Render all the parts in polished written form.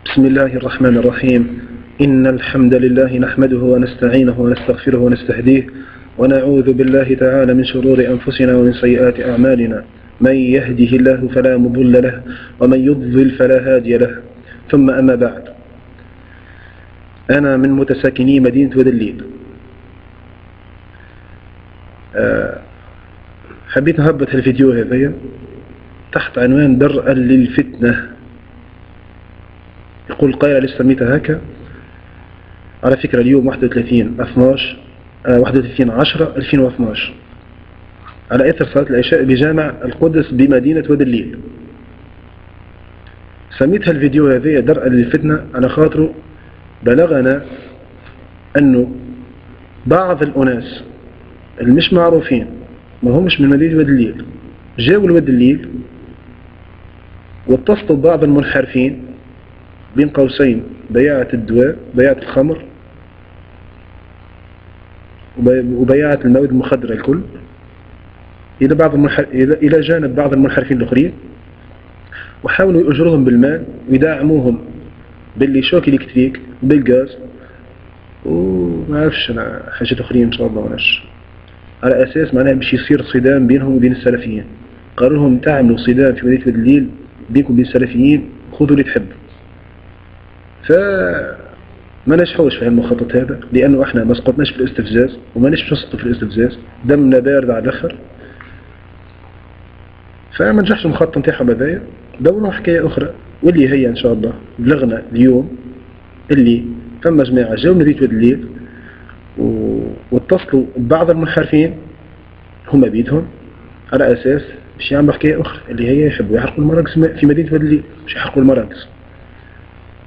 بسم الله الرحمن الرحيم. إن الحمد لله نحمده ونستعينه ونستغفره ونستهديه ونعوذ بالله تعالى من شرور أنفسنا ومن سيئات أعمالنا. من يهده الله فلا مضل له ومن يضلل فلا هادي له. ثم أما بعد، أنا من متساكني مدينة ودليل. حبيت نهبط الفيديو هذا تحت عنوان درءا للفتنة. يقول قائل اللي سميتها هكا. على فكرة اليوم 31/10/2012 على إثر صلاة العشاء بجامع القدس بمدينة ودليل. سميتها الفيديو هذا درءا للفتنة على خاطر بلغنا أنه بعض الأناس المش معروفين ما همش من مدينة ودليل جاوا لودليل واتصلوا ببعض المنحرفين بين قوسين بياعة الدواء، بياعة الخمر وبياعة المواد المخدرة الكل، إلى جانب بعض المنحرفين الآخرين، وحاولوا يؤجروهم بالمال ويدعموهم باللي شوك الكتريك بالغاز وما عرفش أنا حاجات أخرين إن شاء الله ونش، على أساس معناها باش يصير صدام بينهم وبين السلفيين. قالوا لهم تعملوا صدام في مدينة ودليل بينكم وبين السلفيين، خذوا اللي تحبوا. فما نجحوش في المخطط هذا، لأنه احنا ما سقطناش في الاستفزاز وما نسقط في الاستفزاز، دمنا بارد على الآخر. فما نجحش المخطط نتاعهم هذايا. دوروا حكاية أخرى واللي هي إن شاء الله بلغنا اليوم اللي ثم جماعة جاوا من مدينة ودليل واتصلوا ببعض المنحرفين هما بيدهم على أساس باش يعملوا حكاية أخرى اللي هي يحبوا يحرقوا المراكز في مدينة ودليل، باش يحرقوا المراكز.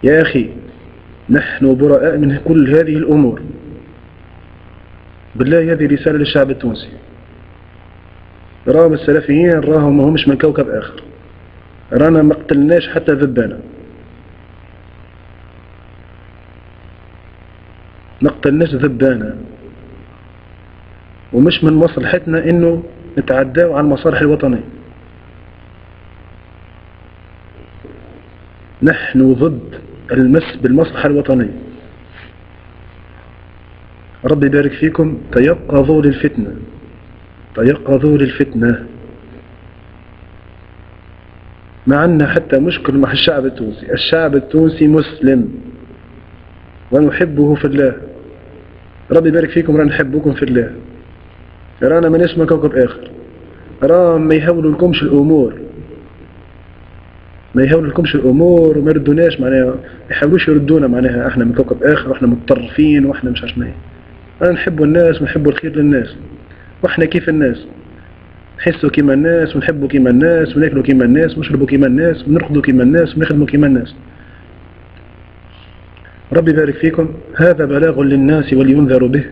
يا أخي نحن براء من كل هذه الأمور. بالله هذه رسالة للشعب التونسي. راهم السلفيين راهم ما همش من كوكب آخر، رانا ما قتلناش حتى ذبانة، ما قتلناش ذبانة، ومش من مصلحتنا إنه نتعداو على المصالح الوطنية. نحن ضد المس بالمصلحة الوطنية. ربي يبارك فيكم. تيقظوا للفتنة، تيقظوا للفتنة. ما عندنا حتى مشكل مع الشعب التونسي. الشعب التونسي مسلم ونحبه في الله. ربي يبارك فيكم. رانا نحبكم في الله. رانا ما نسمى كوكب آخر. رانا ما يهولوا لكمش الأمور، ما يهول لكمش الامور وما يردوناش معناها، ما يحاولوش يردونا معناها احنا من كوكب اخر واحنا متطرفين واحنا مش عارف ايه. انا نحبوا الناس ونحبوا الخير للناس، واحنا كيف الناس، نحسوا كيما الناس ونحبوا كيما الناس وناكلوا كيما الناس ونشربوا كيما الناس ونرقدوا كيما الناس ونخدموا كيما الناس. ربي يبارك فيكم. هذا بلاغ للناس ولينذروا به،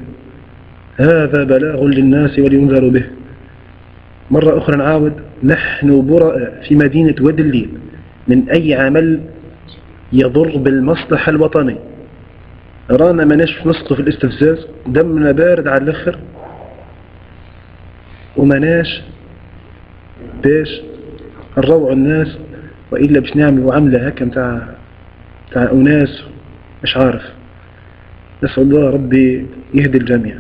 هذا بلاغ للناس ولينذروا به. مرة أخرى نعاود، نحن براء في مدينة ودليل من أي عمل يضر بالمصلحة الوطنية. رانا ما نسقط في الاستفزاز، دمنا بارد على الآخر، ومناش باش نروعوا الناس، وإلا باش نعملوا عملة هكا متاع أناس مش عارف. نسأل الله ربي يهدي الجميع.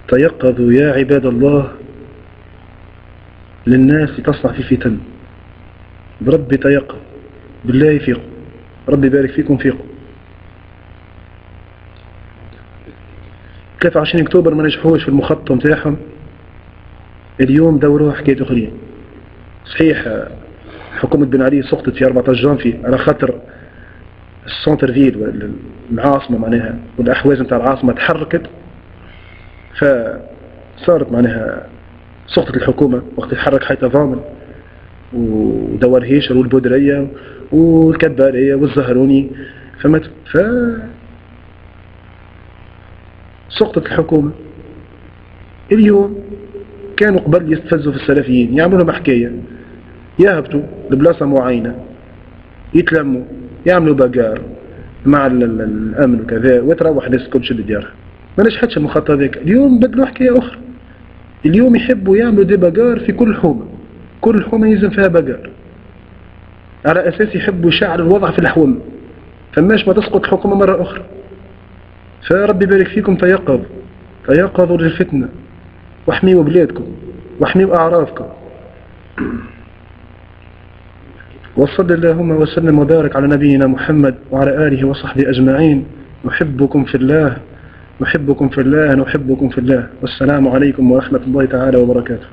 تيقظوا يا عباد الله للناس تصنع في فتن. بربي تيقظ، بالله فيكم. ربي يبارك فيكم فيكم. 23 أكتوبر ما نجحوش في المخطط نتاعهم. اليوم دوروها حكاية أخرين. صحيح حكومة بن علي سقطت في 14 جانفي على خاطر السنتر فيل العاصمة معناها والأحواز نتاع العاصمة تحركت، فصارت معناها سقطت الحكومة وقت يتحرك حي تضامن ودور هيشر والبودرية والكبارية والزهروني، سقطت الحكومة. اليوم كانوا قبل يستفزوا في السلفيين، يعملوا لهم حكاية، يهبطوا لبلاصة معينة، يتلموا، يعملوا بقار مع الأمن وكذا، وتروح الناس كل شد ديارها. ما نجحتش المخطط ذاك. اليوم بدلوا حكاية أخرى. اليوم يحبوا يعملوا دي بقار في كل حومة، كل حومة يلزم فيها بقار. على أساس يحبوا يشعل الوضع في الحوم، فماش ما تسقط الحكومة مرة أخرى. فربي يبارك فيكم، تيقظوا للفتنة، واحميوا بلادكم واحميوا أعراضكم. وصلى اللهم وسلم وبارك على نبينا محمد وعلى آله وصحبه أجمعين. نحبكم في الله، نحبكم في الله، نحبكم في الله. والسلام عليكم ورحمة الله تعالى وبركاته.